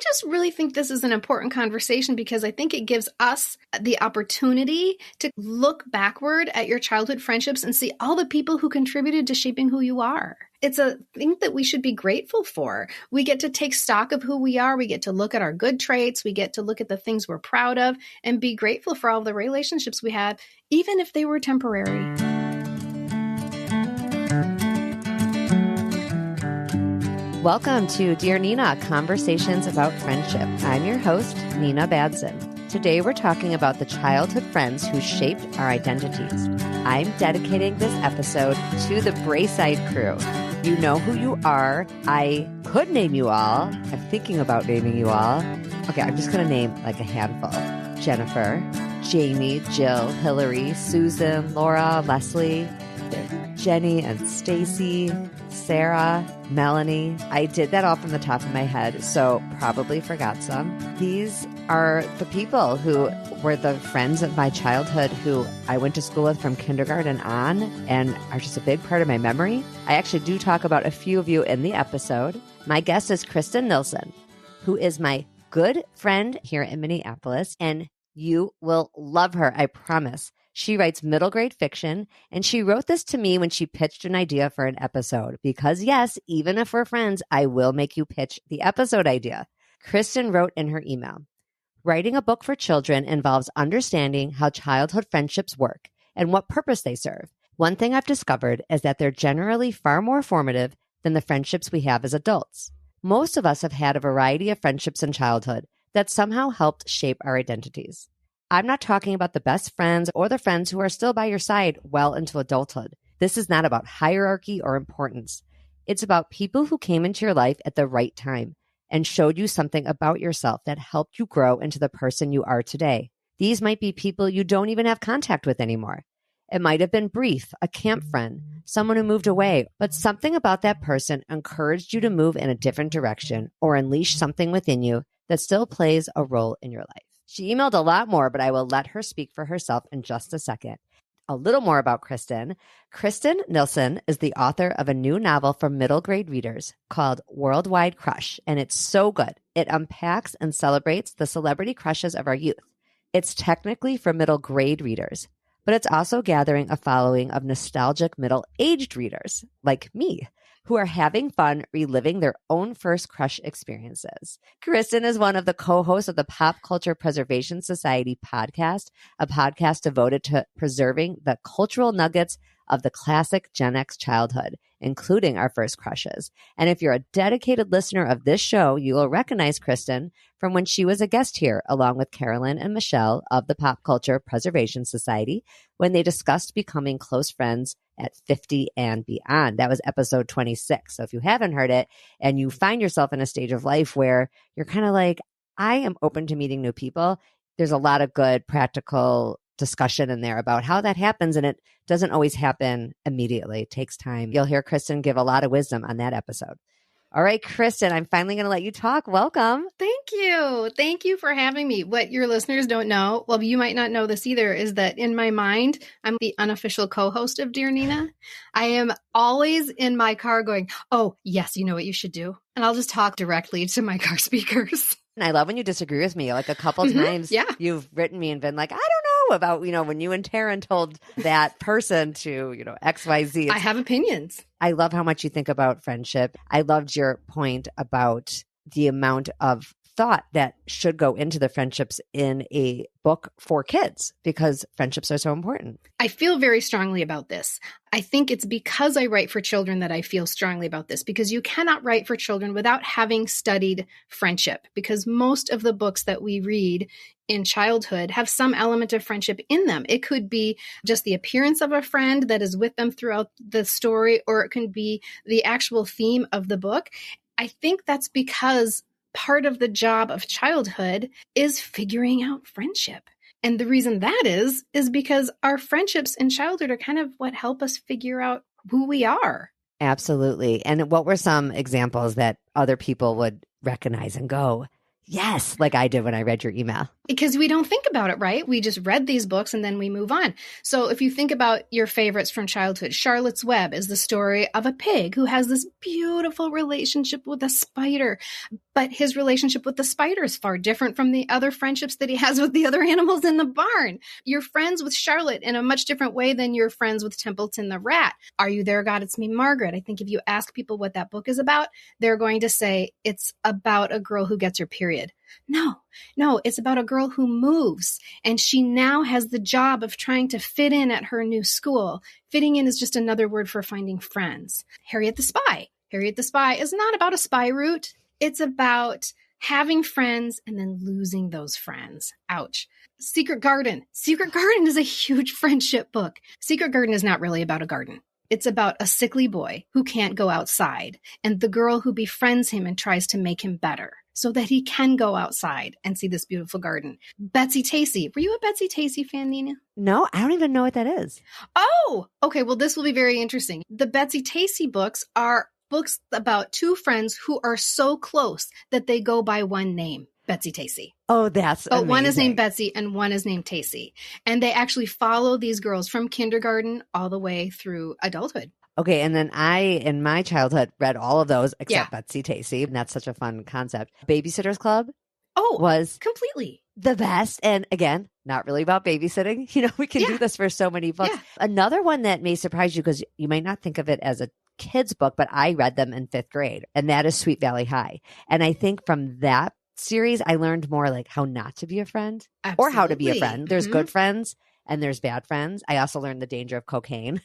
just really think this is an important conversation because I think it gives us the opportunity to look backward at your childhood friendships and see all the people who contributed to shaping who you are. It's a thing that we should be grateful for. We get to take stock of who we are. We get to look at our good traits. We get to look at the things we're proud of and be grateful for all the relationships we had, even if they were temporary. Welcome to Dear Nina, Conversations About Friendship. I'm your host, Nina Badson. Today we're talking about the childhood friends who shaped our identities. I'm dedicating this episode to the Braeside crew. You know who you are. I could name you all. I'm thinking about naming you all. Okay, I'm just going to name like a handful. Jennifer, Jamie, Jill, Hillary, Susan, Laura, Leslie, Jenny and Stacy, Sarah, Melanie. I did that all from the top of my head, so probably forgot some. These are the people who were the friends of my childhood who I went to school with from kindergarten on and are just a big part of my memory. I actually do talk about a few of you in the episode. My guest is Kristin Nilsen, who is my good friend here in Minneapolis, and you will love her, I promise. She writes middle grade fiction, and she wrote this to me when she pitched an idea for an episode. Because yes, even if we're friends, I will make you pitch the episode idea. Kristin wrote in her email, "Writing a book for children involves understanding how childhood friendships work and what purpose they serve. One thing I've discovered is that they're generally far more formative than the friendships we have as adults. Most of us have had a variety of friendships in childhood that somehow helped shape our identities. I'm not talking about the best friends or the friends who are still by your side well into adulthood. This is not about hierarchy or importance. It's about people who came into your life at the right time and showed you something about yourself that helped you grow into the person you are today. These might be people you don't even have contact with anymore. It might have been brief, a camp friend, someone who moved away, but something about that person encouraged you to move in a different direction or unleash something within you that still plays a role in your life." She emailed a lot more, but I will let her speak for herself in just a second. A little more about Kristin. Kristin Nilsen is the author of a new novel for middle grade readers called Worldwide Crush, and it's so good. It unpacks and celebrates the celebrity crushes of our youth. It's technically for middle grade readers, but it's also gathering a following of nostalgic middle-aged readers like me, who are having fun reliving their own first crush experiences. Kristin is one of the co-hosts of the Pop Culture Preservation Society podcast, a podcast devoted to preserving the cultural nuggets of the classic Gen X childhood, including our first crushes. And if you're a dedicated listener of this show, you will recognize Kristin from when she was a guest here, along with Carolyn and Michelle of the Pop Culture Preservation Society, when they discussed becoming close friends at 50 and beyond. That was episode 26. So if you haven't heard it and you find yourself in a stage of life where you're kind of like, I am open to meeting new people, there's a lot of good practical discussion in there about how that happens. And it doesn't always happen immediately. It takes time. You'll hear Kristin give a lot of wisdom on that episode. All right, Kristin, I'm finally going to let you talk. Welcome. Thank you. Thank you for having me. What your listeners don't know, well, you might not know this either, is that in my mind, I'm the unofficial co-host of Dear Nina. I am always in my car going, oh, yes, you know what you should do. And I'll just talk directly to my car speakers. And I love when you disagree with me. Like a couple of times you've written me and been like, I don't know about, when you and Taryn told that person to, XYZ. I have opinions. I love how much you think about friendship. I loved your point about the amount of thought that should go into the friendships in a book for kids because friendships are so important. I feel very strongly about this. I think it's because I write for children that I feel strongly about this, because you cannot write for children without having studied friendship, because most of the books that we read in childhood have some element of friendship in them. It could be just the appearance of a friend that is with them throughout the story, or it can be the actual theme of the book. I think that's because part of the job of childhood is figuring out friendship. And the reason that is because our friendships in childhood are kind of what help us figure out who we are. Absolutely. And what were some examples that other people would recognize and go, yes, like I did when I read your email? Because we don't think about it, right? We just read these books and then we move on. So if you think about your favorites from childhood, Charlotte's Web is the story of a pig who has this beautiful relationship with a spider. But his relationship with the spider is far different from the other friendships that he has with the other animals in the barn. You're friends with Charlotte in a much different way than you're friends with Templeton the rat. Are You There, God? It's Me, Margaret. I think if you ask people what that book is about, they're going to say it's about a girl who gets her period. No, it's about a girl who moves, and she now has the job of trying to fit in at her new school. Fitting in is just another word for finding friends. Harriet the Spy. Harriet the Spy is not about a spy route. It's about having friends and then losing those friends. Ouch. Secret Garden. Secret Garden is a huge friendship book. Secret Garden is not really about a garden. It's about a sickly boy who can't go outside and the girl who befriends him and tries to make him better so that he can go outside and see this beautiful garden. Betsy Tacy. Were you a Betsy Tacy fan, Nina? No, I don't even know what that is. Oh, okay. Well, this will be very interesting. The Betsy Tacy books are books about two friends who are so close that they go by one name, Betsy Tacy. Oh, that's amazing. But one is named Betsy and one is named Tacy. And they actually follow these girls from kindergarten all the way through adulthood. Okay, and then I, in my childhood, read all of those except Betsy Tacy, and that's such a fun concept. Babysitter's Club was completely the best. And again, not really about babysitting. You know, we can do this for so many books. Yeah. Another one that may surprise you because you might not think of it as a kid's book, but I read them in 5th grade, and that is Sweet Valley High. And I think from that series, I learned more like how not to be a friend or how to be a friend. There's good friends and there's bad friends. I also learned the danger of cocaine.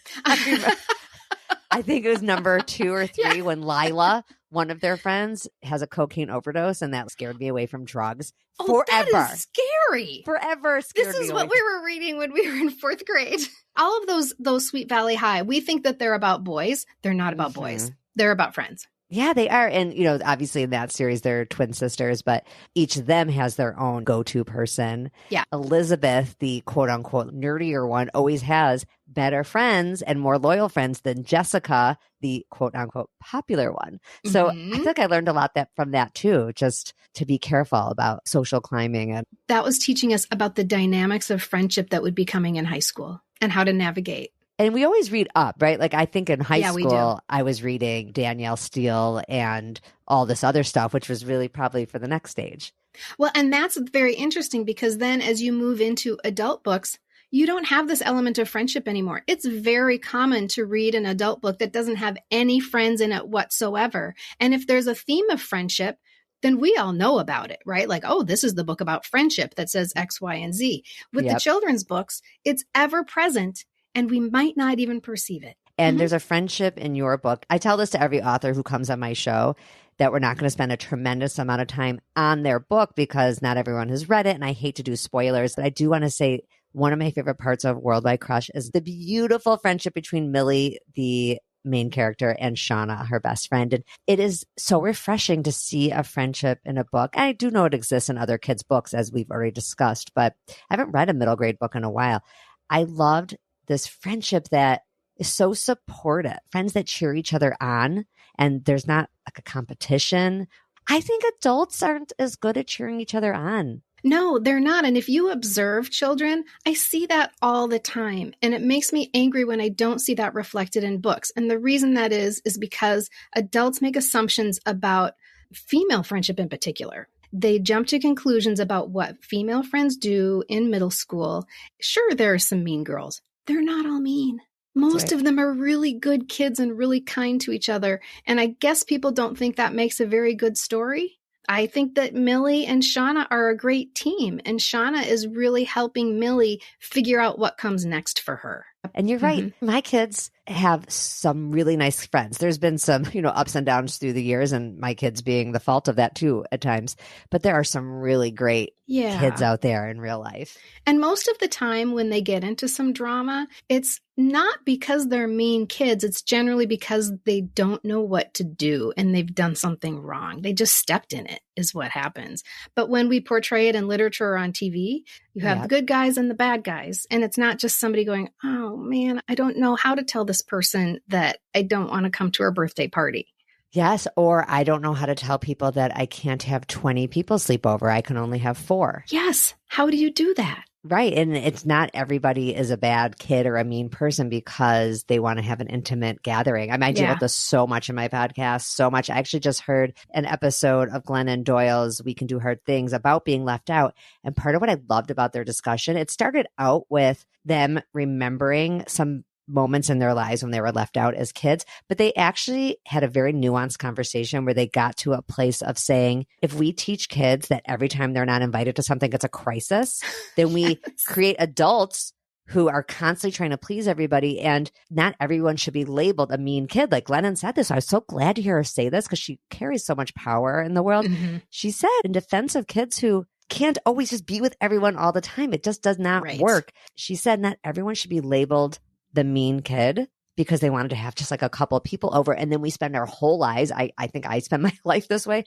I think it was number 2 or 3 when Lila, one of their friends, has a cocaine overdose, and that scared me away from drugs forever. That is scary. Forever scared me This is away what we were reading when we were in 4th grade. All of those Sweet Valley High, we think that they're about boys. They're not about boys. They're about friends. Yeah, they are. And, you know, obviously in that series, they're twin sisters, but each of them has their own go-to person. Yeah. Elizabeth, the quote unquote nerdier one, always has better friends and more loyal friends than Jessica, the quote unquote popular one. So I think I learned a lot from that too, just to be careful about social climbing. And that was teaching us about the dynamics of friendship that would be coming in high school and how to navigate. And we always read up, right? Like I think in high school, I was reading Danielle Steele and all this other stuff, which was really probably for the next stage. Well, and that's very interesting because then as you move into adult books, you don't have this element of friendship anymore. It's very common to read an adult book that doesn't have any friends in it whatsoever. And if there's a theme of friendship, then we all know about it, right? Like, oh, this is the book about friendship that says X, Y, and Z. With the children's books, it's ever present. And we might not even perceive it. And there's a friendship in your book. I tell this to every author who comes on my show that we're not going to spend a tremendous amount of time on their book because not everyone has read it. And I hate to do spoilers, but I do want to say one of my favorite parts of Worldwide Crush is the beautiful friendship between Millie, the main character, and Shauna, her best friend. And it is so refreshing to see a friendship in a book. I do know it exists in other kids' books, as we've already discussed, but I haven't read a middle grade book in a while. I loved this friendship that is so supportive, friends that cheer each other on, and there's not like a competition. I think adults aren't as good at cheering each other on. No, they're not. And if you observe children, I see that all the time. And it makes me angry when I don't see that reflected in books. And the reason that is because adults make assumptions about female friendship in particular. They jump to conclusions about what female friends do in middle school. Sure, there are some mean girls. They're not all mean. Most of them are really good kids and really kind to each other. And I guess people don't think that makes a very good story. I think that Millie and Shauna are a great team. And Shauna is really helping Millie figure out what comes next for her. And you're right. My kids have some really nice friends. There's been some, ups and downs through the years, and my kids being the fault of that too at times. But there are some really great kids out there in real life. And most of the time when they get into some drama, it's not because they're mean kids. It's generally because they don't know what to do and they've done something wrong. They just stepped in it is what happens. But when we portray it in literature or on TV, you have the good guys and the bad guys. And it's not just somebody going, oh man, I don't know how to tell this person that I don't want to come to her birthday party. Yes. Or I don't know how to tell people that I can't have 20 people sleep over. I can only have 4. Yes. How do you do that? Right. And it's not everybody is a bad kid or a mean person because they want to have an intimate gathering. I mean, I deal with this so much in my podcast, so much. I actually just heard an episode of Glennon Doyle's We Can Do Hard Things about being left out. And part of what I loved about their discussion, it started out with them remembering some moments in their lives when they were left out as kids, but they actually had a very nuanced conversation where they got to a place of saying, if we teach kids that every time they're not invited to something, it's a crisis, then we create adults who are constantly trying to please everybody. And not everyone should be labeled a mean kid. Like Glennon said this. I was so glad to hear her say this because she carries so much power in the world. Mm-hmm. She said in defense of kids who can't always just be with everyone all the time, it just does not work. She said not everyone should be labeled the mean kid because they wanted to have just like a couple of people over. And then we spend our whole lives, I think I spend my life this way,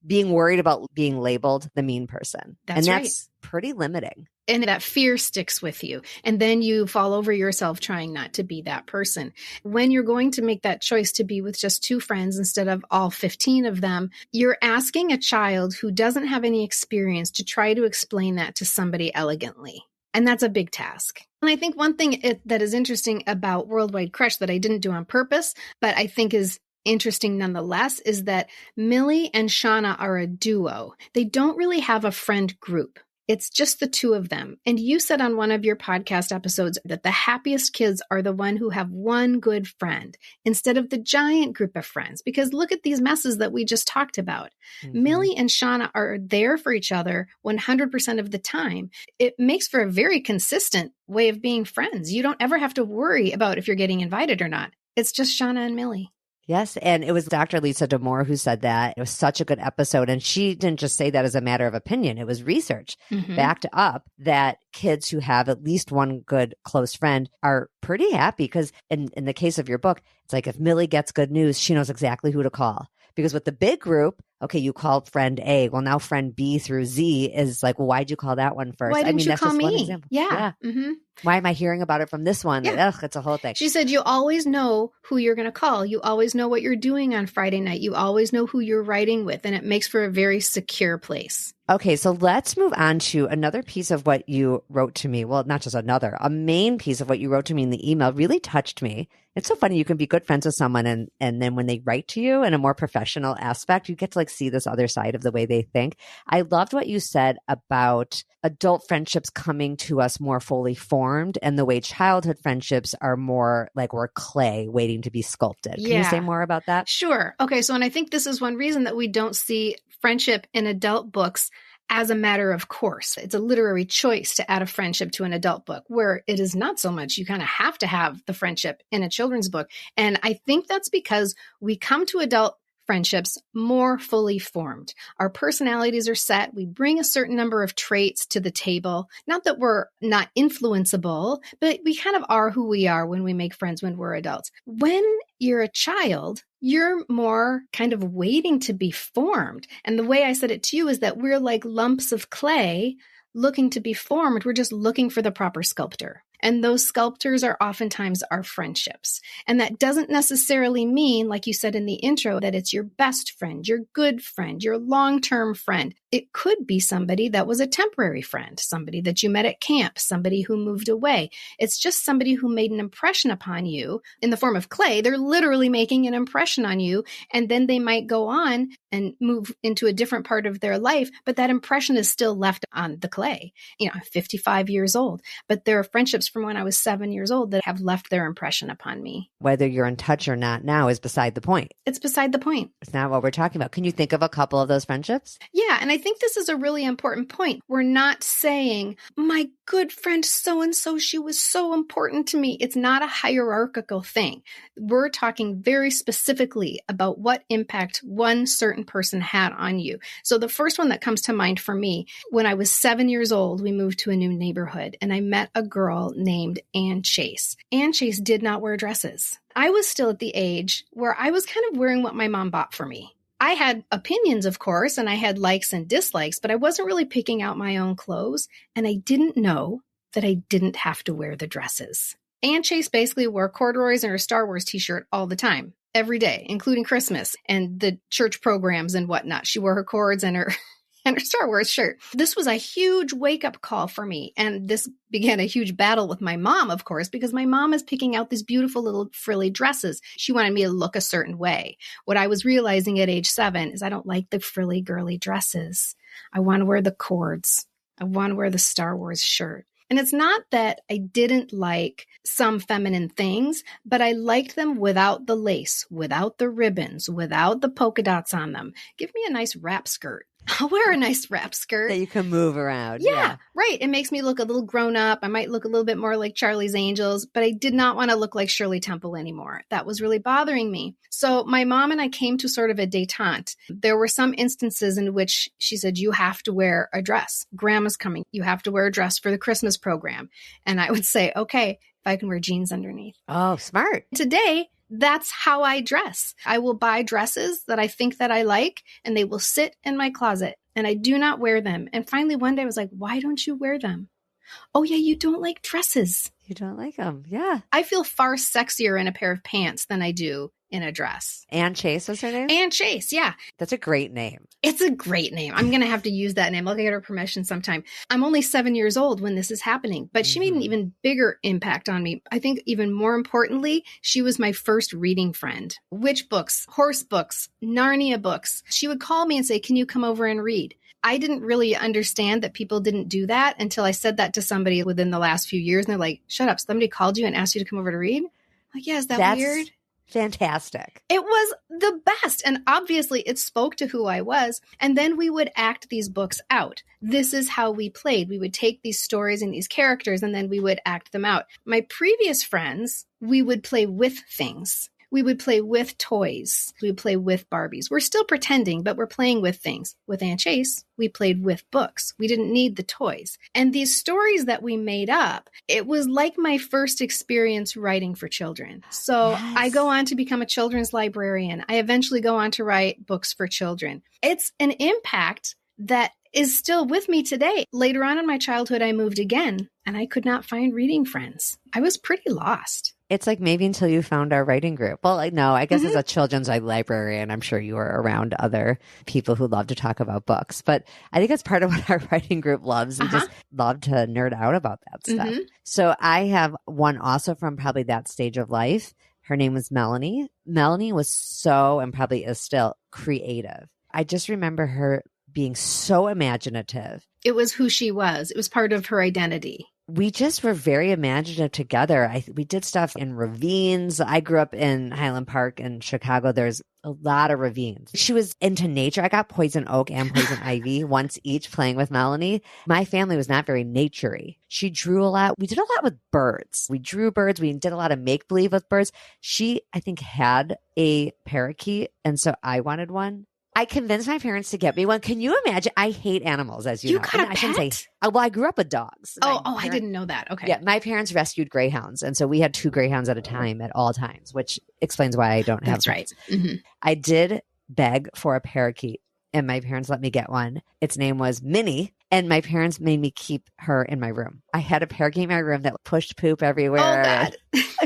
being worried about being labeled the mean person. That's pretty limiting. And that fear sticks with you. And then you fall over yourself trying not to be that person. When you're going to make that choice to be with just 2 friends instead of all 15 of them, you're asking a child who doesn't have any experience to try to explain that to somebody elegantly. And that's a big task. And I think one thing that is interesting about Worldwide Crush that I didn't do on purpose, but I think is interesting nonetheless, is that Millie and Shauna are a duo. They don't really have a friend group. It's just the 2 of them. And you said on one of your podcast episodes that the happiest kids are the one who have one good friend instead of the giant group of friends. Because look at these messes that we just talked about. Mm-hmm. Millie and Shauna are there for each other 100% of the time. It makes for a very consistent way of being friends. You don't ever have to worry about if you're getting invited or not. It's just Shauna and Millie. Yes. And it was Dr. Lisa D'Amour who said that. It was such a good episode. And she didn't just say that as a matter of opinion. It was research backed up that kids who have at least one good close friend are pretty happy because in the case of your book, it's like if Millie gets good news, she knows exactly who to call. Because with the big group, okay, you called friend A. Well, now friend B through Z is like, well, why'd you call that one first? Why didn't you that's call just me? One example. Yeah. Mm-hmm. Why am I hearing about it from this one? Yeah. Ugh, it's a whole thing. She said, you always know who you're going to call. You always know what you're doing on Friday night. You always know who you're writing with. And it makes for a very secure place. Okay, so let's move on to another piece of what you wrote to me. Well, not just another, a main piece of what you wrote to me in the email really touched me. It's so funny. You can be good friends with someone and then when they write to you in a more professional aspect, you get to like see this other side of the way they think. I loved what you said about adult friendships coming to us more fully formed and the way childhood friendships are more like we're clay waiting to be sculpted. Can you say more about that? Sure. Okay. So, and I think this is one reason that we don't see friendship in adult books as a matter of course. It's a literary choice to add a friendship to an adult book, where it is not so much. You kind of have to have the friendship in a children's book. And I think that's because we come to adult friendships more fully formed. Our personalities are set. We bring a certain number of traits to the table. Not that we're not influenceable, but we kind of are who we are when we make friends when we're adults. When you're a child, you're more kind of waiting to be formed. And the way I said it to you is that we're like lumps of clay looking to be formed. We're just looking for the proper sculptor. And those sculptors are oftentimes our friendships. And that doesn't necessarily mean, like you said in the intro, that it's your best friend, your good friend, your long-term friend. It could be somebody that was a temporary friend, somebody that you met at camp, somebody who moved away. It's just somebody who made an impression upon you in the form of clay. They're literally making an impression on you. And then they might go on and move into a different part of their life. But that impression is still left on the clay. You know, I'm 55 years old, but there are friendships from when I was 7 years old that have left their impression upon me. Whether you're in touch or not now is beside the point. It's beside the point. It's not what we're talking about. Can you think of a couple of those friendships? Yeah. And I think this is a really important point. We're not saying, my good friend so-and-so, she was so important to me. It's not a hierarchical thing. We're talking very specifically about what impact one certain person had on you. So the first one that comes to mind for me, when I was 7 years old, we moved to a new neighborhood and I met a girl named Ann Chase. Ann Chase did not wear dresses. I was still at the age where I was kind of wearing what my mom bought for me. I had opinions, of course, and I had likes and dislikes, but I wasn't really picking out my own clothes. And I didn't know that I didn't have to wear the dresses. Ann Chase basically wore corduroys and her Star Wars t-shirt all the time. every day, including Christmas and the church programs and whatnot. She wore her cords and her and her Star Wars shirt. This was a huge wake-up call for me. And this began a huge battle with my mom, of course, because my mom is picking out these beautiful little frilly dresses. She wanted me to look a certain way. What I was realizing at age 7 is I don't like the frilly, girly dresses. I want to wear the cords. I want to wear the Star Wars shirt. And it's not that I didn't like some feminine things, but I liked them without the lace, without the ribbons, without the polka dots on them. Give me a nice wrap skirt. I'll wear a nice wrap skirt. That you can move around. Yeah, right. It makes me look a little grown up. I might look a little bit more like Charlie's Angels, but I did not want to look like Shirley Temple anymore. That was really bothering me. So my mom and I came to sort of a detente. There were some instances in which she said, you have to wear a dress. Grandma's coming. You have to wear a dress for the Christmas program. And I would say, okay, if I can wear jeans underneath. Oh, smart. Today, that's how I dress. I will buy dresses that I think that I like, and they will sit in my closet, and I do not wear them. And finally, one day I was like, why don't you wear them? Oh, yeah, you don't like dresses. You don't like them. Yeah. I feel far sexier in a pair of pants than I do in a dress. Anne Chase was her name? Anne Chase, yeah. That's a great name. It's a great name. I'm going to have to use that name. I'll get her permission sometime. I'm only 7 years old when this is happening, but she made an even bigger impact on me. I think even more importantly, she was my first reading friend. Witch books, horse books, Narnia books. She would call me and say, can you come over and read? I didn't really understand that people didn't do that until I said that to somebody within the last few years. And they're like, shut up. Somebody called you and asked you to come over to read? I'm like, yeah, is that weird? Fantastic. It was the best. And obviously it spoke to who I was. And then we would act these books out. This is how we played. We would take these stories and these characters and then we would act them out. My previous friends, we would play with things. We would play with toys. We would play with Barbies. We're still pretending, but we're playing with things. With Aunt Chase, we played with books. We didn't need the toys. And these stories that we made up, it was like my first experience writing for children. So Yes. I go on to become a children's librarian. I eventually go on to write books for children. It's an impact that is still with me today. Later on in my childhood, I moved again and I could not find reading friends. I was pretty lost. It's like maybe until you found our writing group. Well, like, no, I guess as a children's librarian, I'm sure you were around other people who love to talk about books. But I think it's part of what our writing group loves. We just love to nerd out about that stuff. So I have one also from probably that stage of life. Her name was Melanie. Melanie was so, and probably is still, creative. I just remember her being so imaginative. It was who she was. It was part of her identity. We just were very imaginative together. We did stuff in ravines. I grew up in Highland Park in Chicago. There's a lot of ravines. She was into nature. I got poison oak and poison ivy once each playing with Melanie. My family was not very nature-y. She drew a lot. We did a lot with birds. We drew birds. We did a lot of make-believe with birds. She, I think, had a parakeet, and so I wanted one. I convinced my parents to get me one. Can you imagine? I hate animals, as you know. You got a I shouldn't pet? say. Well, I grew up with dogs. I didn't know that. Okay. Yeah, my parents rescued greyhounds, and so we had 2 greyhounds at a time at all times, which explains why I don't have. That's right. Mm-hmm. I did beg for a parakeet, and my parents let me get one. Its name was Minnie, and my parents made me keep her in my room. I had a parakeet in my room that pushed poop everywhere. Oh, God.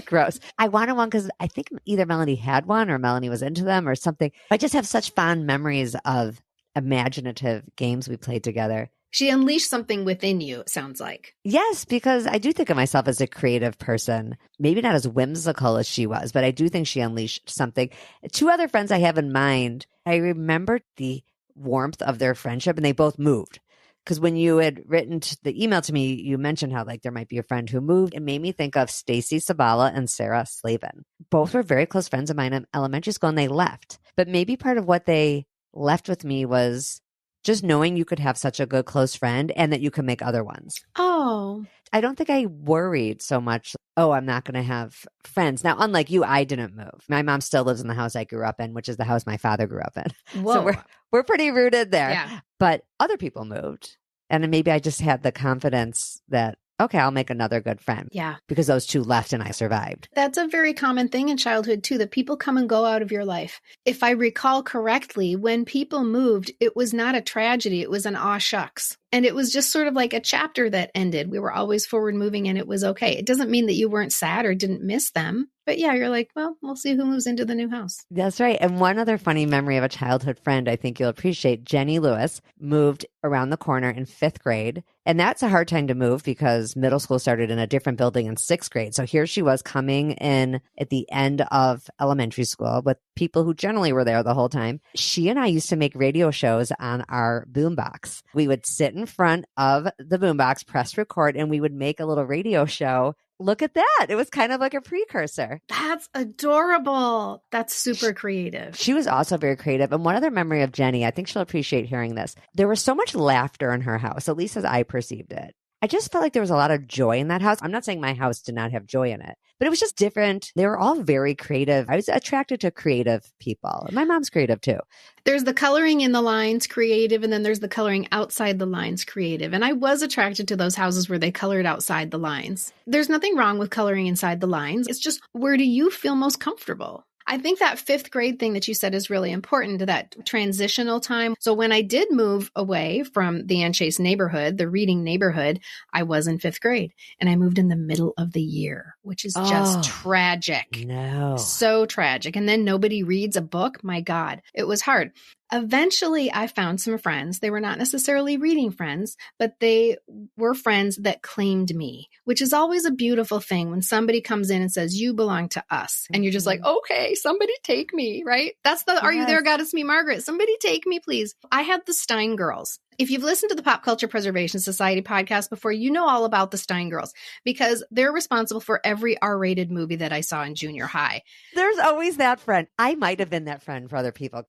Gross. I wanted one because I think either Melanie had one or Melanie was into them or something. I just have such fond memories of imaginative games we played together. She unleashed something within you, it sounds like. Yes, because I do think of myself as a creative person, maybe not as whimsical as she was, but I do think she unleashed something. 2 other friends I have in mind, I remember the warmth of their friendship, and they both moved. Because when you had written the email to me, you mentioned how like there might be a friend who moved. It made me think of Stacy Sabala and Sarah Slavin. Both were very close friends of mine in elementary school, and they left. But maybe part of what they left with me was just knowing you could have such a good close friend and that you could make other ones. Oh. I don't think I worried so much, oh, I'm not going to have friends. Now, unlike you, I didn't move. My mom still lives in the house I grew up in, which is the house my father grew up in. Whoa. So we're pretty rooted there. Yeah. But other people moved. And then maybe I just had the confidence that, okay, I'll make another good friend. Yeah. Because those 2 left and I survived. That's a very common thing in childhood, too, that people come and go out of your life. If I recall correctly, when people moved, it was not a tragedy. It was an aw shucks. And it was just sort of like a chapter that ended. We were always forward moving and it was okay. It doesn't mean that you weren't sad or didn't miss them, But yeah, you're like, well, we'll see who moves into the new house. That's right. And one other funny memory of a childhood friend I think you'll appreciate, Jenny Lewis moved around the corner in 5th grade. And that's a hard time to move because middle school started in a different building in 6th grade. So here she was coming in at the end of elementary school with people who generally were there the whole time. She and I used to make radio shows on our boombox. We would sit in front of the boombox, press record, and we would make a little radio show. Look at that. It was kind of like a precursor. That's adorable. That's super creative. She was also very creative. And one other memory of Jenny, I think she'll appreciate hearing this. There was so much laughter in her house, at least as I perceived it. I just felt like there was a lot of joy in that house. I'm not saying my house did not have joy in it, but it was just different. They were all very creative. I was attracted to creative people. My mom's creative too. There's the coloring in the lines creative, and then there's the coloring outside the lines creative. And I was attracted to those houses where they colored outside the lines. There's nothing wrong with coloring inside the lines. It's just, where do you feel most comfortable? I think that 5th grade thing that you said is really important, that transitional time. So when I did move away from the Ann Chase neighborhood, the reading neighborhood, I was in 5th grade, and I moved in the middle of the year, which is just tragic. No. So tragic. And then nobody reads a book. My God, it was hard. Eventually, I found some friends. They were not necessarily reading friends, but they were friends that claimed me, which is always a beautiful thing when somebody comes in and says, you belong to us. And you're just like, okay, somebody take me, right? That's the, Are You There, Goddess Me, Margaret? Somebody take me, please. I had the Stein girls. If you've listened to the Pop Culture Preservation Society podcast before, you know all about the Stein girls because they're responsible for every R-rated movie that I saw in junior high. There's always that friend. I might have been that friend for other people.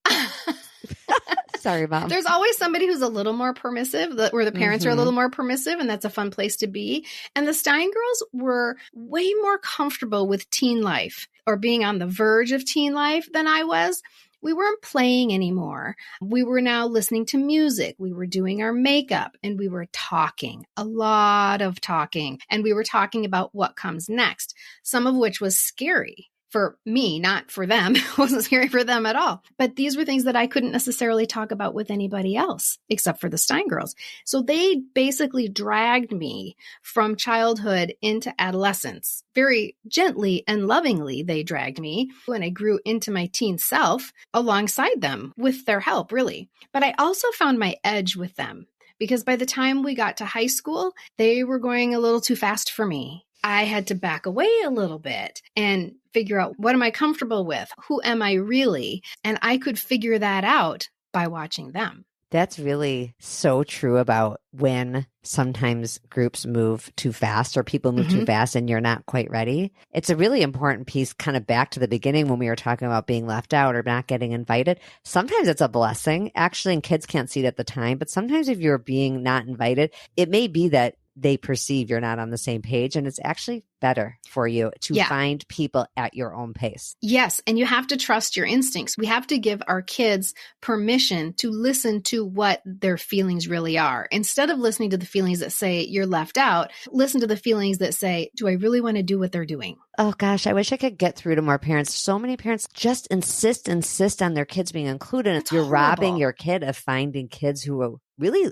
Sorry, Mom. There's always somebody who's a little more permissive, where the parents are a little more permissive, and that's a fun place to be. And the Stein girls were way more comfortable with teen life or being on the verge of teen life than I was. We weren't playing anymore. We were now listening to music. We were doing our makeup, and we were talking, a lot of talking. And we were talking about what comes next, some of which was scary. For me, not for them. It wasn't scary for them at all. But these were things that I couldn't necessarily talk about with anybody else, except for the Stein girls. So they basically dragged me from childhood into adolescence. Very gently and lovingly, they dragged me when I grew into my teen self alongside them with their help, really. But I also found my edge with them because by the time we got to high school, they were going a little too fast for me. I had to back away a little bit and figure out, what am I comfortable with? Who am I really? And I could figure that out by watching them. That's really so true about when sometimes groups move too fast or people move too fast and you're not quite ready. It's a really important piece, kind of back to the beginning when we were talking about being left out or not getting invited. Sometimes it's a blessing, actually, and kids can't see it at the time. But sometimes if you're being not invited, it may be that they perceive you're not on the same page. And it's actually better for you to find people at your own pace. Yes. And you have to trust your instincts. We have to give our kids permission to listen to what their feelings really are. Instead of listening to the feelings that say you're left out, listen to the feelings that say, do I really want to do what they're doing? Oh gosh, I wish I could get through to more parents. So many parents just insist on their kids being included. It's You're horrible. robbing your kid of finding kids who will really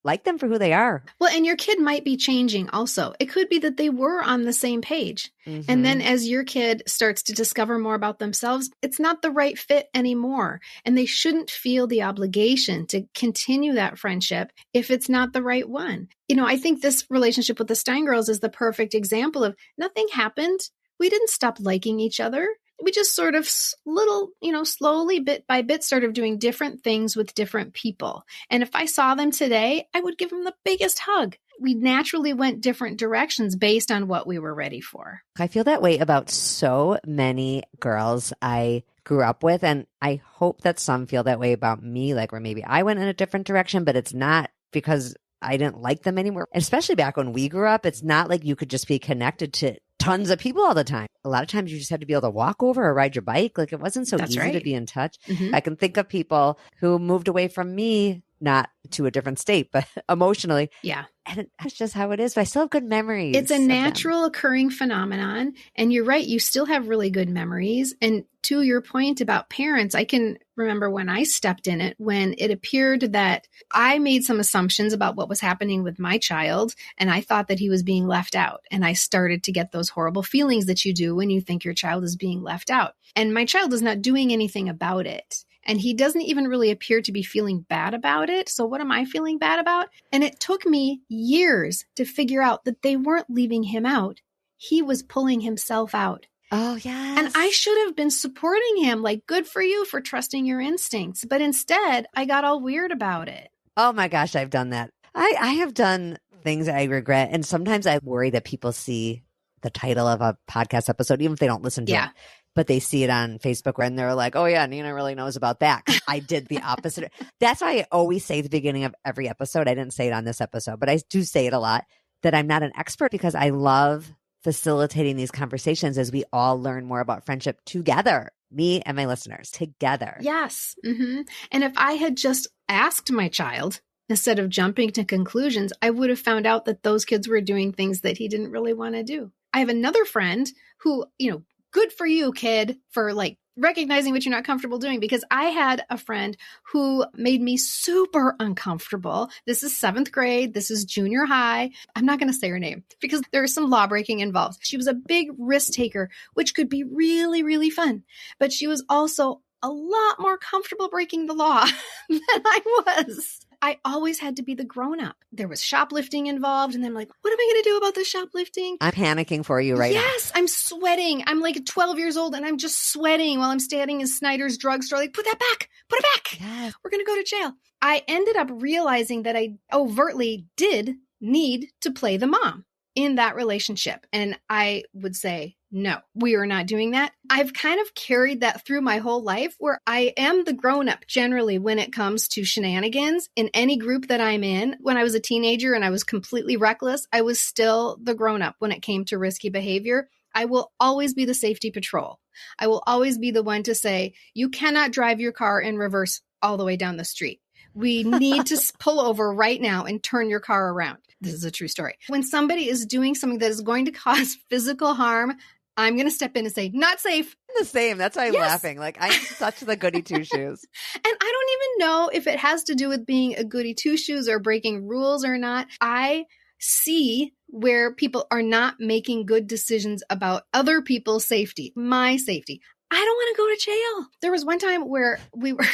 like them for who they are. Well, and your kid might be changing also. It could be that they were on the same page. And then as your kid starts to discover more about themselves, it's not the right fit anymore. And they shouldn't feel the obligation to continue that friendship if it's not the right one. You know, I think this relationship with the Stein girls is the perfect example of nothing happened. We didn't stop liking each other. We just sort of slowly, bit by bit, started doing different things with different people. And if I saw them today, I would give them the biggest hug. We naturally went different directions based on what we were ready for. I feel that way about so many girls I grew up with. And I hope that some feel that way about me, like where maybe I went in a different direction, but it's not because I didn't like them anymore. Especially back when we grew up, it's not like you could just be connected to tons of people all the time. A lot of times you just had to be able to walk over or ride your bike. Like it wasn't so easy to be in touch. I can think of people who moved away from me not to a different state, but emotionally. Yeah. And that's just how it is. But I still have good memories. It's a natural occurring phenomenon. And you're right. You still have really good memories. And to your point about parents, I can remember when I stepped in it, when it appeared that I made some assumptions about what was happening with my child. And I thought that he was being left out. And I started to get those horrible feelings that you do when you think your child is being left out. And my child is not doing anything about it. And he doesn't even really appear to be feeling bad about it. So what am I feeling bad about? And it took me years to figure out that they weren't leaving him out. He was pulling himself out. Oh, yes. And I should have been supporting him, like, good for you for trusting your instincts. But instead, I got all weird about it. Oh my gosh, I've done that. I have done things I regret. And sometimes I worry that people see the title of a podcast episode, even if they don't listen to it. But they see it on Facebook and they're like, oh yeah, Nina really knows about that. I did the opposite. That's why I always say at the beginning of every episode, I didn't say it on this episode, but I do say it a lot, that I'm not an expert, because I love facilitating these conversations as we all learn more about friendship together, me and my listeners together. Yes. Mm-hmm. And if I had just asked my child instead of jumping to conclusions, I would have found out that those kids were doing things that he didn't really want to do. I have another friend who, good for you, kid, for like recognizing what you're not comfortable doing, because I had a friend who made me super uncomfortable. This is 7th grade. This is junior high. I'm not going to say her name because there is some law breaking involved. She was a big risk taker, which could be really, really fun. But she was also a lot more comfortable breaking the law than I was. I always had to be the grown-up. There was shoplifting involved, and I'm like, what am I going to do about this shoplifting? I'm panicking for you right now. Yes, I'm sweating. I'm like 12 years old, and I'm just sweating while I'm standing in Snyder's drugstore. Like, put that back. Put it back. Yes. We're going to go to jail. I ended up realizing that I overtly did need to play the mom in that relationship. And I would say, no, we are not doing that. I've kind of carried that through my whole life, where I am the grown-up generally when it comes to shenanigans in any group that I'm in. When I was a teenager and I was completely reckless, I was still the grown-up when it came to risky behavior. I will always be the safety patrol. I will always be the one to say, you cannot drive your car in reverse all the way down the street. We need to pull over right now and turn your car around. This is a true story. When somebody is doing something that is going to cause physical harm, I'm going to step in and say, not safe. I'm the same. That's why I'm laughing. Like, I'm such the goody two-shoes. And I don't even know if it has to do with being a goody two-shoes or breaking rules or not. I see where people are not making good decisions about other people's safety, my safety. I don't want to go to jail. There was one time where we were...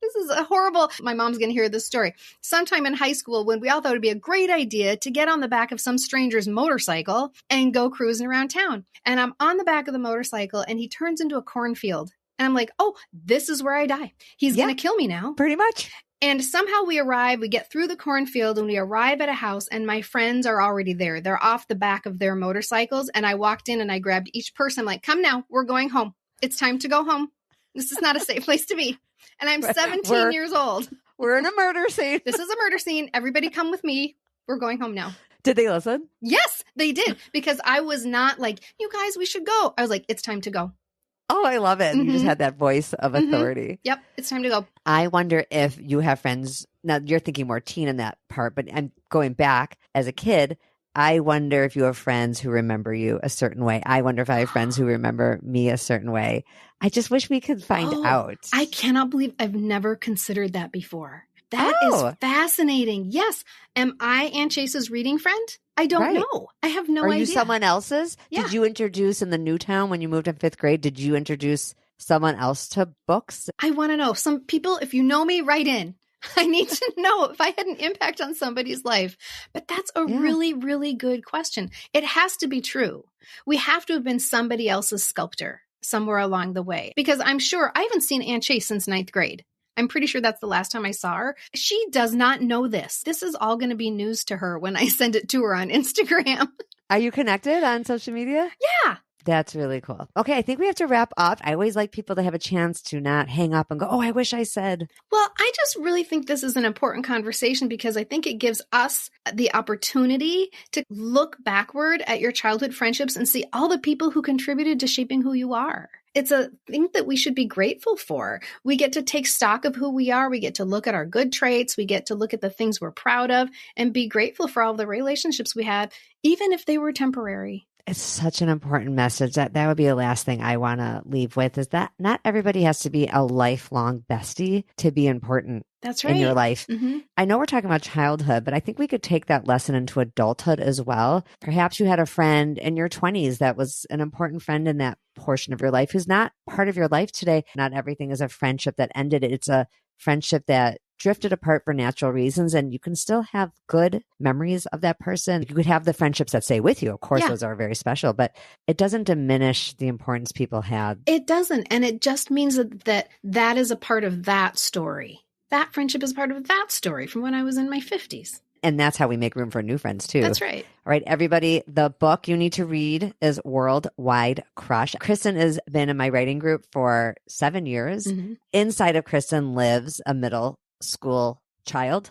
This is a horrible, my mom's going to hear this story. Sometime in high school when we all thought it would be a great idea to get on the back of some stranger's motorcycle and go cruising around town. And I'm on the back of the motorcycle and he turns into a cornfield. And I'm like, oh, this is where I die. He's going to kill me now. Pretty much. And somehow we arrive, we get through the cornfield and we arrive at a house and my friends are already there. They're off the back of their motorcycles. And I walked in and I grabbed each person. I'm like, come now, we're going home. It's time to go home. This is not a safe place to be. And I'm 17 years old. We're in a murder scene. This is a murder scene. Everybody come with me. We're going home now. Did they listen? Yes, they did. Because I was not like, you guys, we should go. I was like, it's time to go. Oh, I love it. Mm-hmm. You just had that voice of authority. Mm-hmm. Yep, it's time to go. I wonder if you have friends. Now, you're thinking more teen in that part, but I'm going back as a kid. I wonder if you have friends who remember you a certain way. I wonder if I have friends who remember me a certain way. I just wish we could find out. I cannot believe I've never considered that before. That is fascinating. Yes. Am I Aunt Chase's reading friend? I don't know. I have no idea. Are you someone else's? Yeah. Did you introduce in the new town when you moved in 5th grade? Did you introduce someone else to books? I want to know. Some people, if you know me, write in. I need to know if I had an impact on somebody's life. But that's a really, really good question. It has to be true. We have to have been somebody else's sculptor somewhere along the way. Because I'm sure I haven't seen Aunt Chase since 9th grade. I'm pretty sure that's the last time I saw her. She does not know this. This is all going to be news to her when I send it to her on Instagram. Are you connected on social media? Yeah. That's really cool. Okay, I think we have to wrap up. I always like people to have a chance to not hang up and go, oh, I wish I said. Well, I just really think this is an important conversation because I think it gives us the opportunity to look backward at your childhood friendships and see all the people who contributed to shaping who you are. It's a thing that we should be grateful for. We get to take stock of who we are. We get to look at our good traits. We get to look at the things we're proud of and be grateful for all the relationships we had, even if they were temporary. It's such an important message. That would be the last thing I want to leave with, is that not everybody has to be a lifelong bestie to be important. That's right. In your life. Mm-hmm. I know we're talking about childhood, but I think we could take that lesson into adulthood as well. Perhaps you had a friend in your 20s that was an important friend in that portion of your life who's not part of your life today. Not everything is a friendship that ended. It's a friendship that drifted apart for natural reasons, and you can still have good memories of that person. You could have the friendships that stay with you. Of course, those are very special, but it doesn't diminish the importance people had. It doesn't. And it just means that is a part of that story. That friendship is part of that story from when I was in my 50s. And that's how we make room for new friends too. That's right. All right, everybody, the book you need to read is Worldwide Crush. Kristin has been in my writing group for 7 years. Mm-hmm. Inside of Kristin lives a middle school child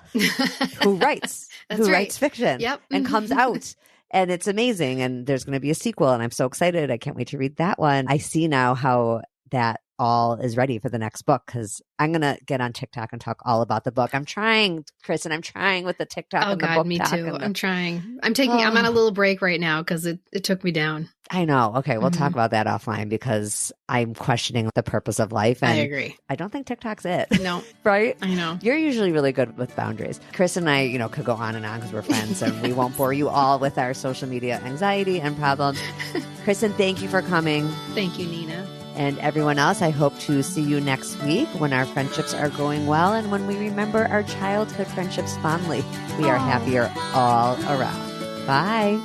who writes, writes fiction and comes out. And it's amazing. And there's going to be a sequel, and I'm so excited. I can't wait to read that one. I see now how that all is ready for the next book, because I'm going to get on TikTok and talk all about the book. I'm trying, Kristin, I'm trying with the TikTok and the book. Me too. I'm trying. I'm on a little break right now because it took me down. I know. Okay, we'll talk about that offline, because I'm questioning the purpose of life. And I agree. I don't think TikTok's it. No. Right? I know. You're usually really good with boundaries. Chris and I, could go on and on because we're friends, and we won't bore you all with our social media anxiety and problems. Kristin, thank you for coming. Thank you, Nina. And everyone else, I hope to see you next week when our friendships are going well and when we remember our childhood friendships fondly. We are happier all around. Bye.